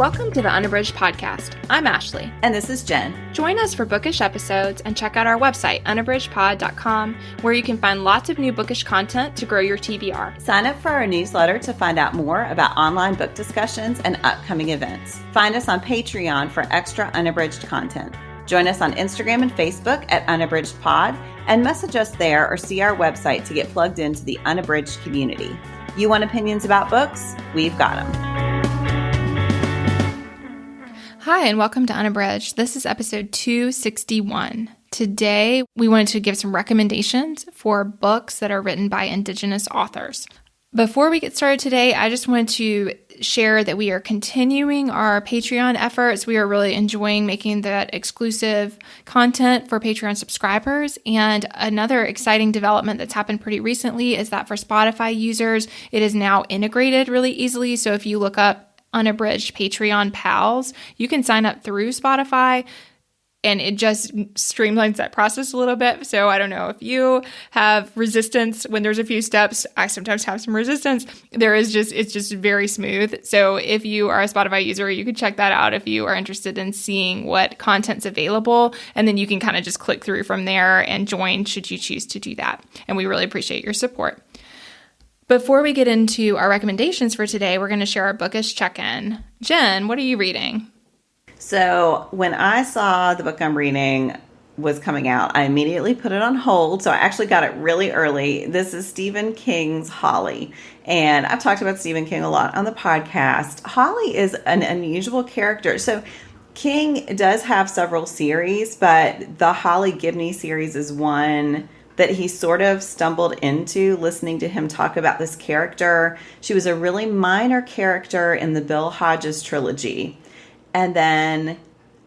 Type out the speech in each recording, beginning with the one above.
Welcome to the Unabridged podcast. I'm Ashley. And this is Jen. Join us for bookish episodes and check out our website, unabridgedpod.com, where you can find lots of new bookish content to grow your TBR. Sign up for our newsletter to find out more about online book discussions and upcoming events. Find us on Patreon for extra unabridged content. Join us on Instagram and Facebook at unabridgedpod and message us there or see our website to get plugged into the Unabridged community. You want opinions about books? We've got them. Hi, and welcome to Unabridged. This is episode 261. Today, we wanted to give some recommendations for books that are written by Indigenous authors. Before we get started today, I just wanted to share that we are continuing our Patreon efforts. We are really enjoying making that exclusive content for Patreon subscribers. And another exciting development that's happened pretty recently is that for Spotify users, it is now integrated really easily. So if you look up Unabridged Patreon pals, you can sign up through Spotify, and it just streamlines that process a little bit. So I don't know if you have resistance when there's a few steps. I sometimes have some resistance. It's just very smooth. So if you are a Spotify user, you can check that out if you are interested in seeing what content's available. And then you can kind of just click through from there and join should you choose to do that. And we really appreciate your support. Before we get into our recommendations for today, we're going to share our bookish check-in. Jen, what are you reading? So when I saw the book I'm reading was coming out, I immediately put it on hold. So I actually got it really early. This is Stephen King's Holly. And I've talked about Stephen King a lot on the podcast. Holly is an unusual character. So King does have several series, but the Holly Gibney series is one that he sort of stumbled into listening to him talk about this character. She was a really minor character in the Bill Hodges trilogy. And then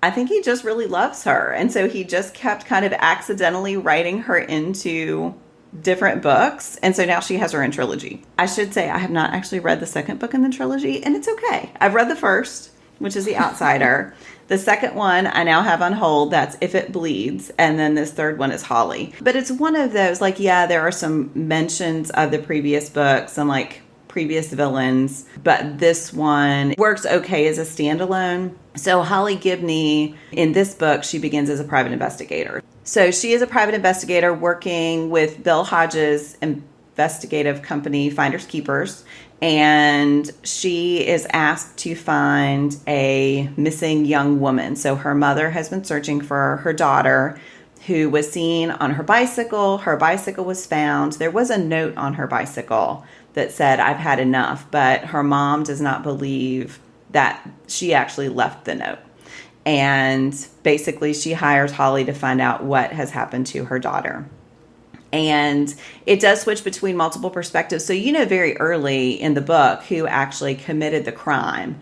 I think he just really loves her. And so he just kept kind of accidentally writing her into different books. And so now she has her own trilogy. I should say I have not actually read the second book in the trilogy, and it's okay. I've read the first, which is The Outsider. The second one I now have on hold. That's If It Bleeds. And then this third one is Holly. But it's one of those, like, yeah, there are some mentions of the previous books and like previous villains, but this one works okay as a standalone. So Holly Gibney, in this book, she begins as a private investigator. So she is a private investigator working with Bill Hodges' investigative company, Finders Keepers, and she is asked to find a missing young woman. So her mother has been searching for her daughter, who was seen on her bicycle. Her bicycle was found. There was a note on her bicycle that said, "I've had enough," but her mom does not believe that she actually left the note. And basically she hires Holly to find out what has happened to her daughter. And it does switch between multiple perspectives. So you know very early in the book who actually committed the crime,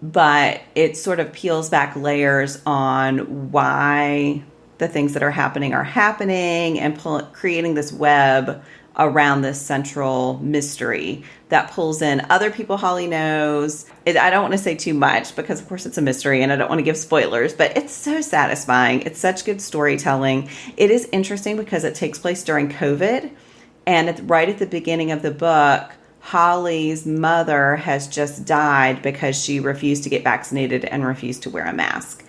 but it sort of peels back layers on why the things that are happening and creating this web around this central mystery that pulls in other people Holly knows. I don't want to say too much because, of course, it's a mystery and I don't want to give spoilers, but it's so satisfying. It's such good storytelling. It is interesting because it takes place during COVID, and right at the beginning of the book, Holly's mother has just died because she refused to get vaccinated and refused to wear a mask.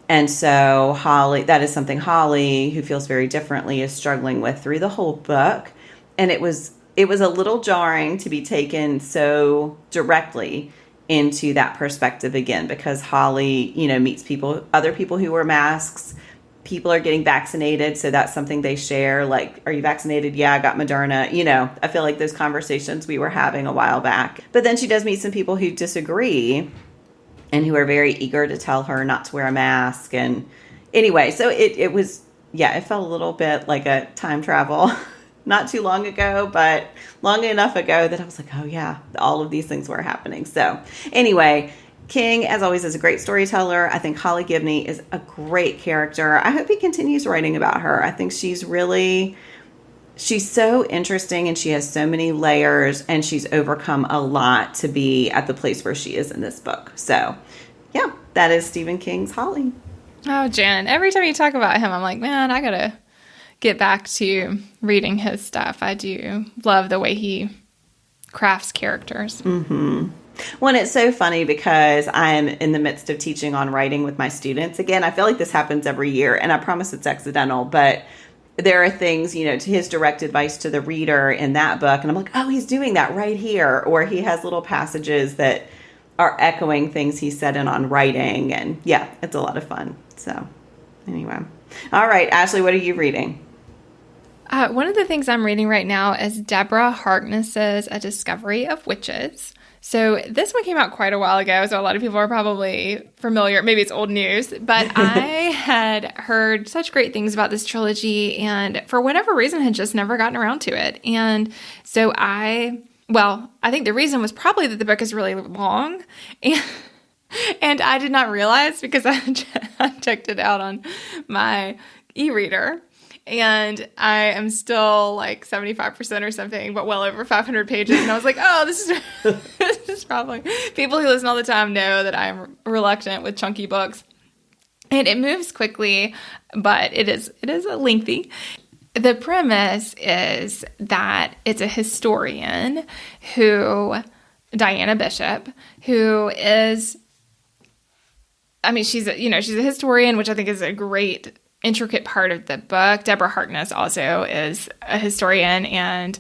And so Holly, that is something Holly, who feels very differently, is struggling with through the whole book. And it was a little jarring to be taken so directly into that perspective again, because Holly, meets other people who wear masks. People are getting vaccinated, so that's something they share. Like, are you vaccinated? Yeah, I got Moderna. I feel like those conversations we were having a while back. But then she does meet some people who disagree and who are very eager to tell her not to wear a mask. And anyway, so it felt a little bit like a time travel. Not too long ago, but long enough ago that I was like, oh yeah, all of these things were happening. So anyway, King, as always, is a great storyteller. I think Holly Gibney is a great character. I hope he continues writing about her. I think she's so interesting and she has so many layers, and she's overcome a lot to be at the place where she is in this book. So yeah, that is Stephen King's Holly. Oh, Jen, every time you talk about him, I'm like, man, I gotta get back to reading his stuff. I do love the way he crafts characters. Mm-hmm. Well, and it's so funny because I'm in the midst of teaching on writing with my students. Again, I feel like this happens every year, and I promise it's accidental, but there are things, to his direct advice to the reader in that book. And I'm like, oh, he's doing that right here. Or he has little passages that are echoing things he said in On Writing. And yeah, it's a lot of fun. So anyway. All right, Ashley, what are you reading? One of the things I'm reading right now is Deborah Harkness's A Discovery of Witches. So this one came out quite a while ago, so a lot of people are probably familiar. Maybe it's old news, but I had heard such great things about this trilogy and for whatever reason had just never gotten around to it. And so I think the reason was probably that the book is really long and I did not realize because I checked it out on my e-reader. And I am still like 75% or something, but well over 500 pages. And I was like, oh, this is probably... People who listen all the time know that I'm reluctant with chunky books. And it moves quickly, but it is lengthy. The premise is that it's a historian Diana Bishop, who is... she's a historian, which I think is a great... intricate part of the book. Deborah Harkness also is a historian and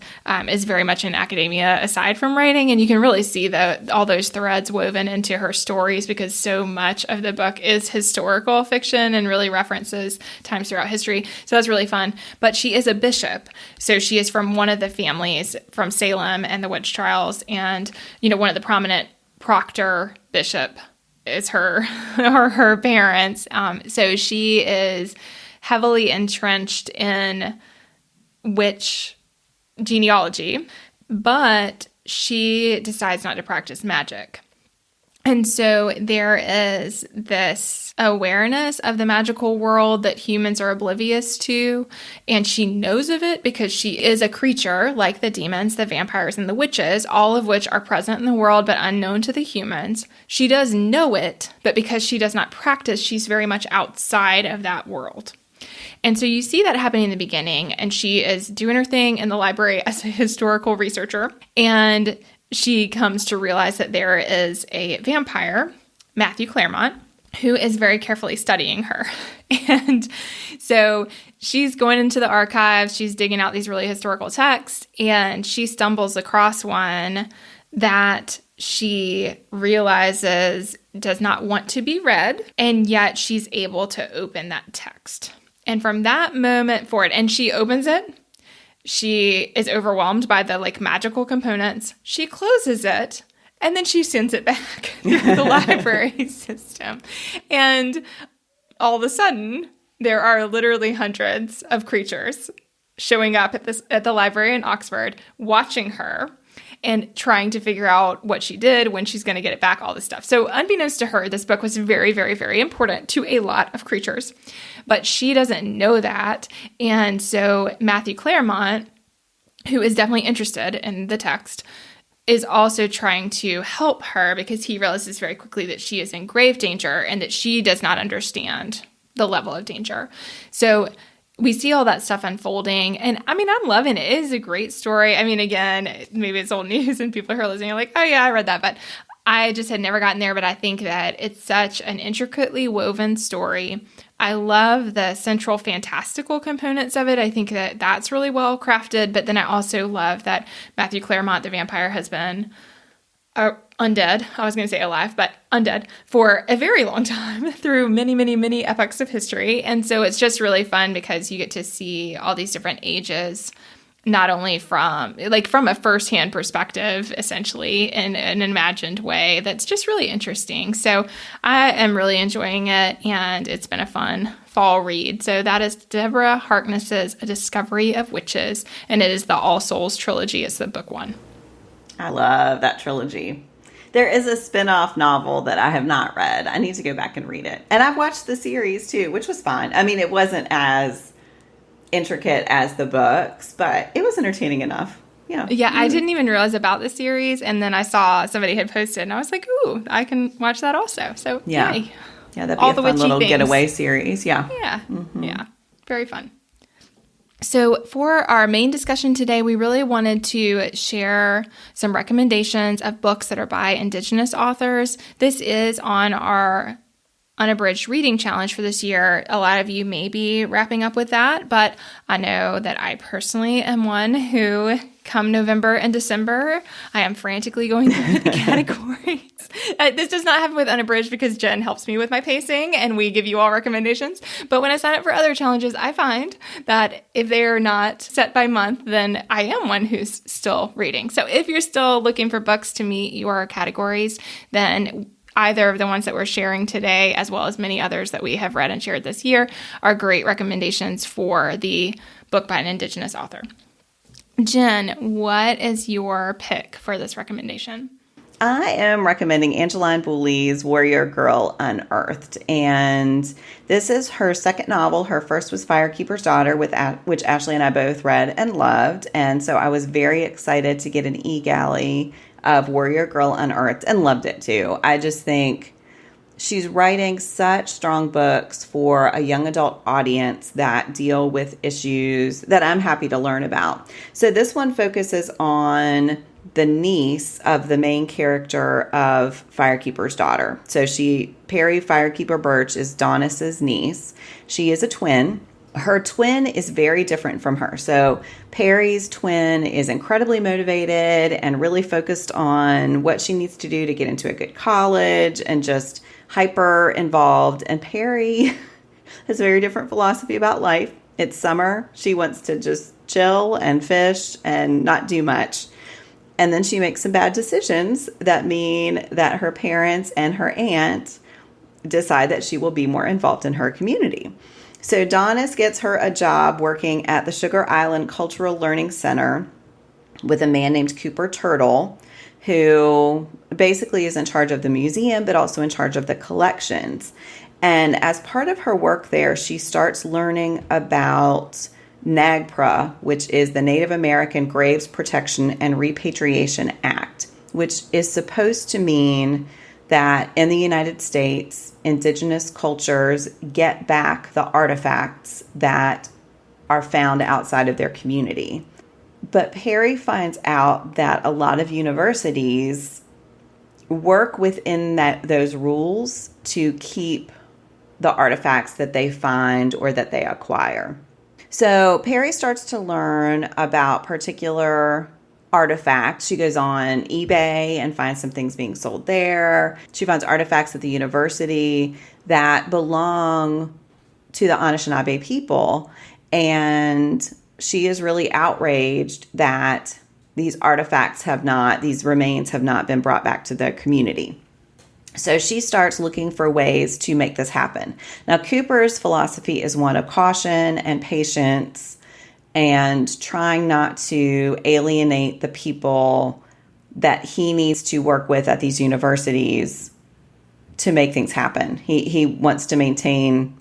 is very much in academia aside from writing. And you can really see all those threads woven into her stories because so much of the book is historical fiction and really references times throughout history. So that's really fun. But she is a bishop. So she is from one of the families from Salem and the witch trials. And, one of the prominent Proctor bishop is her or her parents. So she is heavily entrenched in witch genealogy, but she decides not to practice magic. And so there is this awareness of the magical world that humans are oblivious to, and she knows of it because she is a creature like the demons, the vampires, and the witches, all of which are present in the world but unknown to the humans. She does know it, but because she does not practice, she's very much outside of that world. And so you see that happening in the beginning, and she is doing her thing in the library as a historical researcher, and she comes to realize that there is a vampire, Matthew Claremont, who is very carefully studying her. And so she's going into the archives, she's digging out these really historical texts, and she stumbles across one that she realizes does not want to be read, and yet she's able to open that text. And from that moment forward, and she opens it, she is overwhelmed by the magical components. She closes it and then she sends it back through the library system. And all of a sudden, there are literally hundreds of creatures showing up at the library in Oxford, watching her and trying to figure out what she did, when she's going to get it back, all this stuff. So unbeknownst to her, this book was very, very, very important to a lot of creatures. But she doesn't know that. And so Matthew Claremont, who is definitely interested in the text, is also trying to help her because he realizes very quickly that she is in grave danger and that she does not understand the level of danger. So we see all that stuff unfolding. And I'm loving it. It is a great story. Again, maybe it's old news and people who are listening are like, oh yeah, I read that. But I just had never gotten there. But I think that it's such an intricately woven story. I love the central fantastical components of it. I think that that's really well crafted. But then I also love that Matthew Claremont, the vampire, has been undead. I was going to say alive, but undead for a very long time through many, many, many epochs of history. And so it's just really fun because you get to see all these different ages, not only from a firsthand perspective, essentially in an imagined way. That's just really interesting. So I am really enjoying it, and it's been a fun fall read. So that is Deborah Harkness's A Discovery of Witches, and it is the All Souls trilogy. It's the book one. I love that trilogy. There is a spin-off novel that I have not read. I need to go back and read it. And I've watched the series too, which was fine. It wasn't as intricate as the books, but it was entertaining enough. Yeah. Yeah, I didn't even realize about the series, and then I saw somebody had posted, and I was like, ooh, I can watch that also. So, yeah. Yay. Yeah, that'd be all a fun little getaway series. Yeah. Yeah. Mm-hmm. Yeah. Very fun. So for our main discussion today, we really wanted to share some recommendations of books that are by Indigenous authors. This is on our Unabridged reading challenge for this year. A lot of you may be wrapping up with that, but I know that I personally am one who, come November and December, I am frantically going through the categories. This does not happen with Unabridged because Jen helps me with my pacing and we give you all recommendations. But when I sign up for other challenges, I find that if they are not set by month, then I am one who's still reading. So if you're still looking for books to meet your categories, then either of the ones that we're sharing today, as well as many others that we have read and shared this year, are great recommendations for the book by an Indigenous author. Jen, what is your pick for this recommendation? I am recommending Angeline Boulley's Warrior Girl Unearthed. And this is her second novel. Her first was Firekeeper's Daughter, which Ashley and I both read and loved. And so I was very excited to get an e-galley of Warrior Girl Unearthed and loved it too. I just think she's writing such strong books for a young adult audience that deal with issues that I'm happy to learn about. So this one focuses on the niece of the main character of Firekeeper's Daughter. So Perry Firekeeper Birch is Donis's niece. She is a twin. Her twin is very different from her. So Perry's twin is incredibly motivated and really focused on what she needs to do to get into a good college and just hyper involved. And Perry has a very different philosophy about life. It's summer. She wants to just chill and fish and not do much. And then she makes some bad decisions that mean that her parents and her aunt decide that she will be more involved in her community. So Donis gets her a job working at the Sugar Island Cultural Learning Center with a man named Cooper Turtle, who basically is in charge of the museum, but also in charge of the collections. And as part of her work there, she starts learning about NAGPRA, which is the Native American Graves Protection and Repatriation Act, which is supposed to mean that in the United States, Indigenous cultures get back the artifacts that are found outside of their community. But Perry finds out that a lot of universities work within those rules to keep the artifacts that they find or that they acquire. So Perry starts to learn about particular artifacts. She goes on eBay and finds some things being sold there. She finds artifacts at the university that belong to the Anishinaabe people. And she is really outraged that these remains have not been brought back to the community. So she starts looking for ways to make this happen. Now, Cooper's philosophy is one of caution and patience and trying not to alienate the people that he needs to work with at these universities to make things happen. He wants to maintain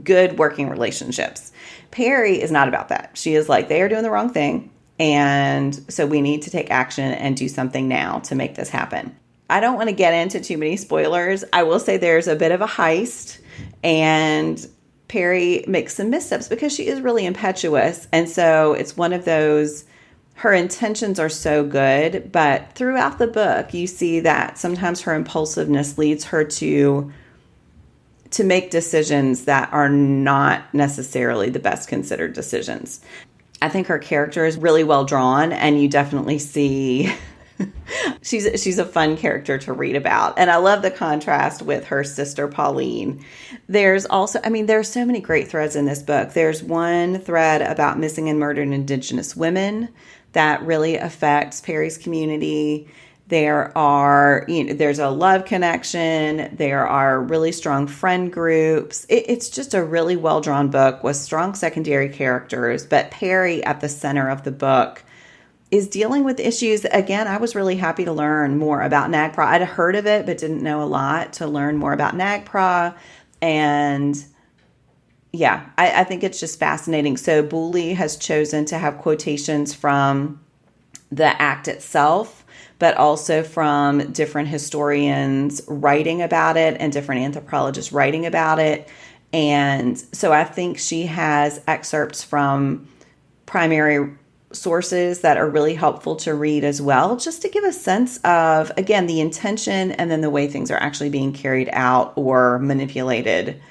good working relationships. Perry is not about that. She is like, they are doing the wrong thing, and so we need to take action and do something now to make this happen. I don't want to get into too many spoilers. I will say there's a bit of a heist, and Perry makes some missteps because she is really impetuous. And so it's one of those, her intentions are so good, but throughout the book, you see that sometimes her impulsiveness leads her to make decisions that are not necessarily the best considered decisions. I think her character is really well drawn, and you definitely see she's a fun character to read about. And I love the contrast with her sister, Pauline. There's also, there's so many great threads in this book. There's one thread about missing and murdered Indigenous women that really affects Perry's community. There's a love connection. There are really strong friend groups. It's just a really well-drawn book with strong secondary characters, but Perry at the center of the book is dealing with issues. Again, I was really happy to learn more about NAGPRA. I'd heard of it, but didn't know a lot, to learn more about NAGPRA. And yeah, I think it's just fascinating. So Boulley has chosen to have quotations from the act itself, but also from different historians writing about it and different anthropologists writing about it. And so I think she has excerpts from primary sources that are really helpful to read as well, just to give a sense of, again, the intention and then the way things are actually being carried out or manipulated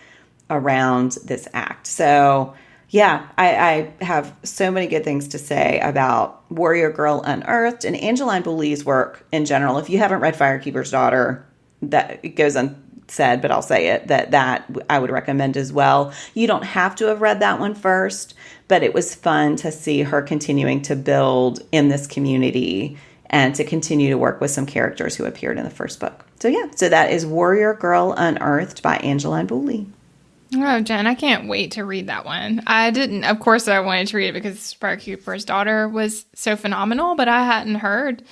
around this act. So yeah, I have so many good things to say about Warrior Girl Unearthed and Angeline Boulley's work in general. If you haven't read Firekeeper's Daughter, that it goes unsaid, but I'll say it, that I would recommend as well. You don't have to have read that one first, but it was fun to see her continuing to build in this community and to continue to work with some characters who appeared in the first book. So yeah, so that is Warrior Girl Unearthed by Angeline Boulley. Oh, Jen, I can't wait to read that one. Of course I wanted to read it because Firekeeper's Daughter was so phenomenal, but I hadn't heard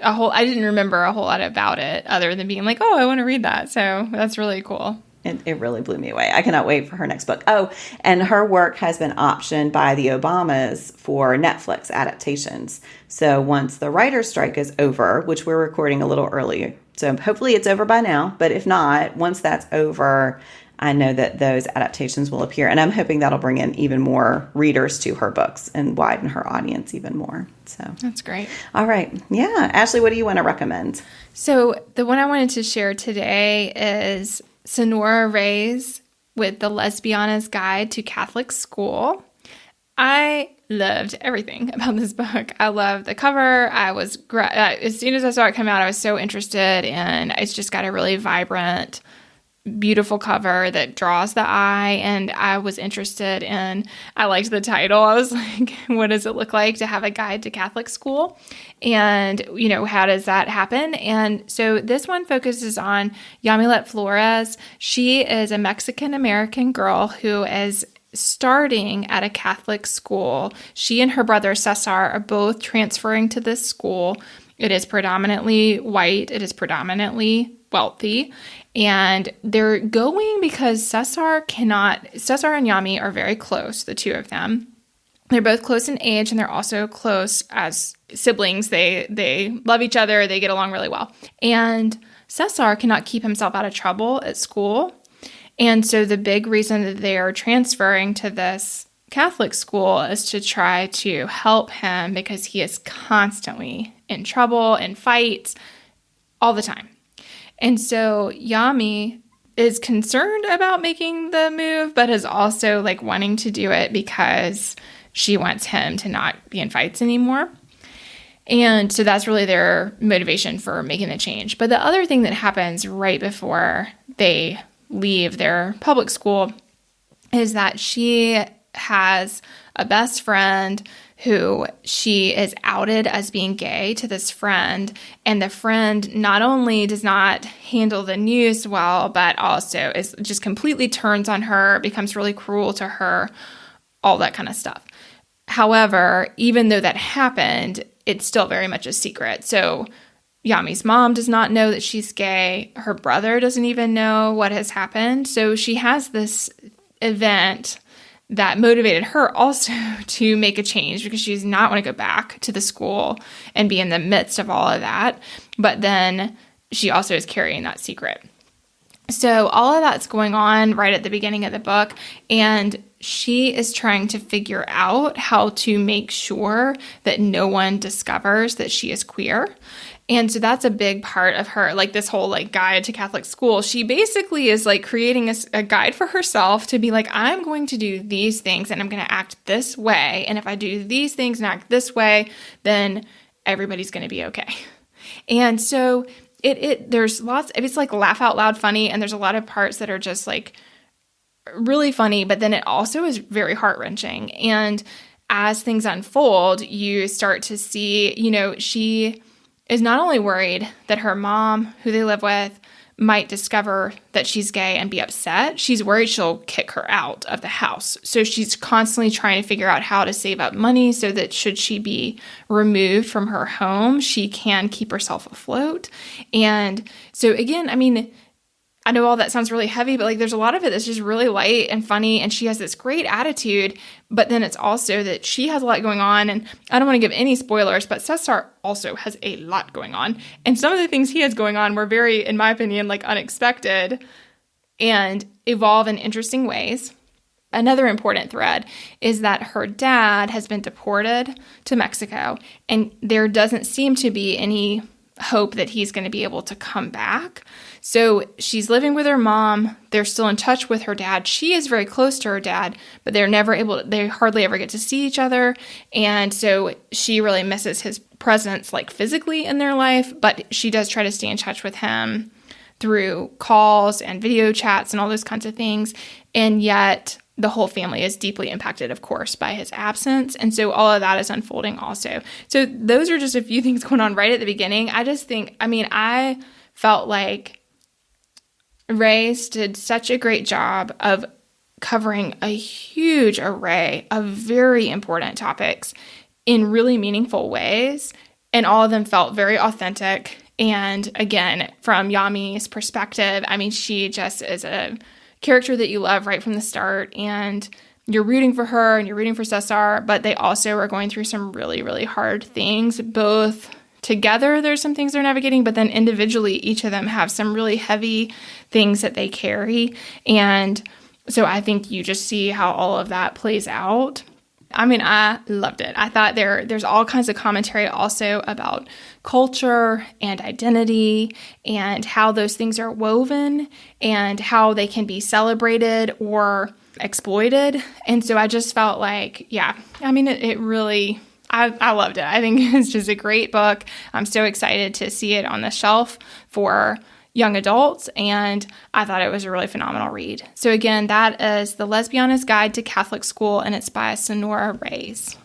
I didn't remember a whole lot about it other than being like, oh, I want to read that. So that's really cool. It really blew me away. I cannot wait for her next book. Oh, and her work has been optioned by the Obamas for Netflix adaptations. So once the writer's strike is over, which we're recording a little early, so hopefully it's over by now, but if not, once that's over, I know that those adaptations will appear, and I'm hoping that'll bring in even more readers to her books and widen her audience even more. So that's great. All right. Yeah. Ashley, what do you want to recommend? So the one I wanted to share today is Sonora Reyes with The Lesbiana's Guide to Catholic School. I loved everything about this book. I loved the cover. As soon as I saw it come out, I was so interested, and it's just got a really vibrant, beautiful cover that draws the eye, and I was interested in, I liked the title. I was like, what does it look like to have a guide to Catholic school? And, how does that happen? And so this one focuses on Yamilet Flores. She is a Mexican-American girl who is starting at a Catholic school. She and her brother Cesar are both transferring to this school. It is predominantly white. It is predominantly wealthy. And they're going because Cesar and Yami are very close, the two of them. They're both close in age, and they're also close as siblings. They love each other. They get along really well. And Cesar cannot keep himself out of trouble at school. And so the big reason that they are transferring to this Catholic school is to try to help him because he is constantly in trouble and fights all the time. And so Yami is concerned about making the move, but is also wanting to do it because she wants him to not be in fights anymore. And so that's really their motivation for making the change. But the other thing that happens right before they leave their public school is that she has a best friend who she is outed as being gay to this friend. And the friend not only does not handle the news well, but also is just completely turns on her, becomes really cruel to her, all that kind of stuff. However, even though that happened, it's still very much a secret. So Yami's mom does not know that she's gay. Her brother doesn't even know what has happened. So she has this event that motivated her also to make a change because she does not want to go back to the school and be in the midst of all of that. But then she also is carrying that secret. So all of that's going on right at the beginning of the book, and she is trying to figure out how to make sure that no one discovers that she is queer. And so that's a big part of her, this whole guide to Catholic school. She basically is creating a guide for herself to be I'm going to do these things and I'm going to act this way. And if I do these things and act this way, then everybody's going to be okay. And so there's lots, it's laugh out loud funny. And there's a lot of parts that are just really funny, but then it also is very heart-wrenching. And as things unfold, you start to see, she is not only worried that her mom, who they live with, might discover that she's gay and be upset, she's worried she'll kick her out of the house. So she's constantly trying to figure out how to save up money so that should she be removed from her home, she can keep herself afloat. And so again, I know all that sounds really heavy, but there's a lot of it that's just really light and funny, and she has this great attitude, but then it's also that she has a lot going on, and I don't want to give any spoilers, but Cesar also has a lot going on, and some of the things he has going on were very, in my opinion, unexpected, and evolve in interesting ways. Another important thread is that her dad has been deported to Mexico, and there doesn't seem to be any hope that he's going to be able to come back. So she's living with her mom. They're still in touch with her dad. She is very close to her dad, but they hardly ever get to see each other. And so she really misses his presence, like physically in their life, but she does try to stay in touch with him through calls and video chats and all those kinds of things. And yet the whole family is deeply impacted, of course, by his absence. And so all of that is unfolding also. So those are just a few things going on right at the beginning. I felt like Race did such a great job of covering a huge array of very important topics in really meaningful ways. And all of them felt very authentic. And again, from Yami's perspective, she just is a character that you love right from the start, and you're rooting for her and you're rooting for Cesar, but they also are going through some really, really hard things. Both together, there's some things they're navigating, but then individually, each of them have some really heavy things that they carry. And so I think you just see how all of that plays out. I loved it. I thought there's all kinds of commentary also about culture and identity and how those things are woven and how they can be celebrated or exploited. And so I just felt like, it really, I loved it. I think it's just a great book. I'm so excited to see it on the shelf for young adults, and I thought it was a really phenomenal read. So again, that is The Lesbiana's Guide to Catholic School, and it's by Sonora Reyes.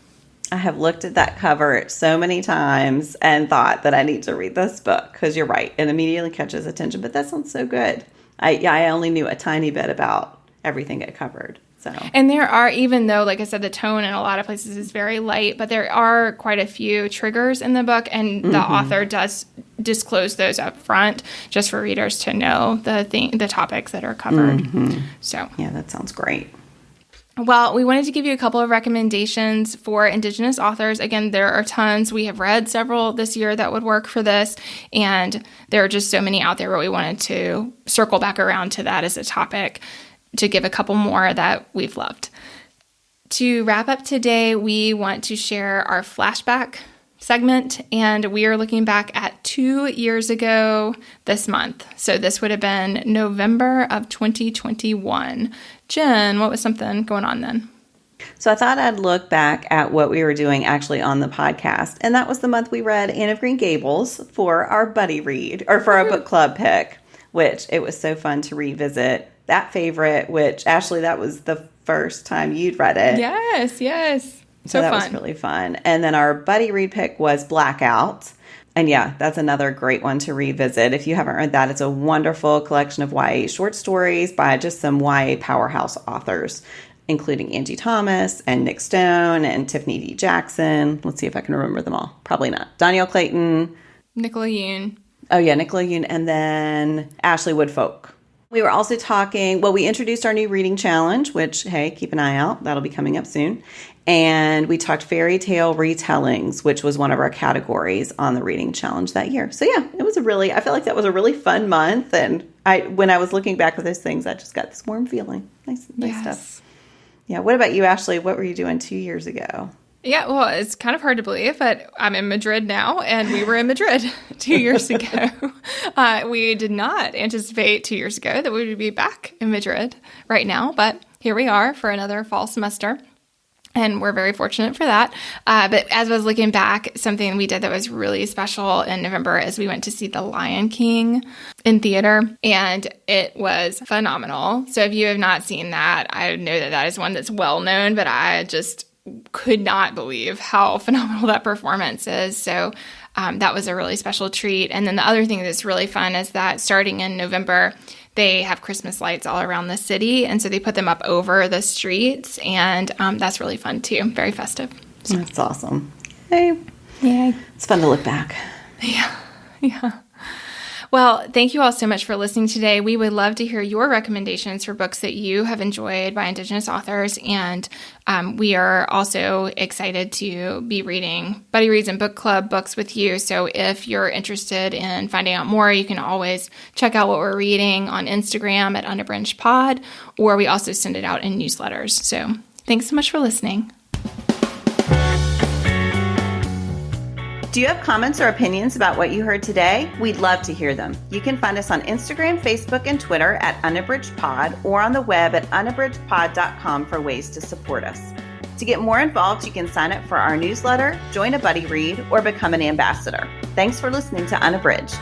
I have looked at that cover so many times and thought that I need to read this book, because you're right, it immediately catches attention, but that sounds so good. I only knew a tiny bit about everything it covered. So. And there are, even though, like I said, the tone in a lot of places is very light, but there are quite a few triggers in the book, and the author does disclose those up front just for readers to know the topics that are covered. So yeah, that sounds great. Well, we wanted to give you a couple of recommendations for Indigenous authors. Again, there are tons. We have read several this year that would work for this, and there are just so many out there, but we wanted to circle back around to that as a topic to give a couple more that we've loved. To wrap up today, we want to share our flashback segment, and we are looking back at 2 years ago this month. So this would have been November of 2021. Jen, what was something going on then? So I thought I'd look back at what we were doing actually on the podcast, and that was the month we read Anne of Green Gables for our buddy read, or for our book club pick, which it was so fun to revisit that favorite, which, Ashley, that was the first time you'd read it. Yes. So that was really fun. And then our buddy read pick was Blackout. And yeah, that's another great one to revisit. If you haven't read that, it's a wonderful collection of YA short stories by just some YA powerhouse authors, including Angie Thomas and Nick Stone and Tiffany D. Jackson. Let's see if I can remember them all. Probably not. Danielle Clayton. Nicola Yoon. Oh, yeah, Nicola Yoon. And then Ashley Woodfolk. We were also talking, we introduced our new reading challenge, which, hey, keep an eye out. That'll be coming up soon. And we talked fairy tale retellings, which was one of our categories on the reading challenge that year. So yeah, I feel like that was a really fun month. And when I was looking back at those things, I just got this warm feeling. Nice stuff. Yeah. What about you, Ashley? What were you doing 2 years ago? Yeah, well, it's kind of hard to believe, but I'm in Madrid now, and we were in Madrid 2 years ago. We did not anticipate 2 years ago that we would be back in Madrid right now, but here we are for another fall semester, and we're very fortunate for that. But as I was looking back, something we did that was really special in November is we went to see The Lion King in theater, and it was phenomenal. So if you have not seen that, I know that is one that's well known, but I just could not believe how phenomenal that performance is. So that was a really special treat. And then the other thing that's really fun is that starting in November, they have Christmas lights all around the city. And so they put them up over the streets. And that's really fun too. Very festive. So. That's awesome. Hey. Yay. It's fun to look back. Yeah. Well, thank you all so much for listening today. We would love to hear your recommendations for books that you have enjoyed by Indigenous authors. And we are also excited to be reading Buddy Reads and Book Club books with you. So if you're interested in finding out more, you can always check out what we're reading on Instagram at Unabridged Pod, or we also send it out in newsletters. So thanks so much for listening. Do you have comments or opinions about what you heard today? We'd love to hear them. You can find us on Instagram, Facebook, and Twitter at Unabridged Pod, or on the web at unabridgedpod.com for ways to support us. To get more involved, you can sign up for our newsletter, join a buddy read, or become an ambassador. Thanks for listening to Unabridged.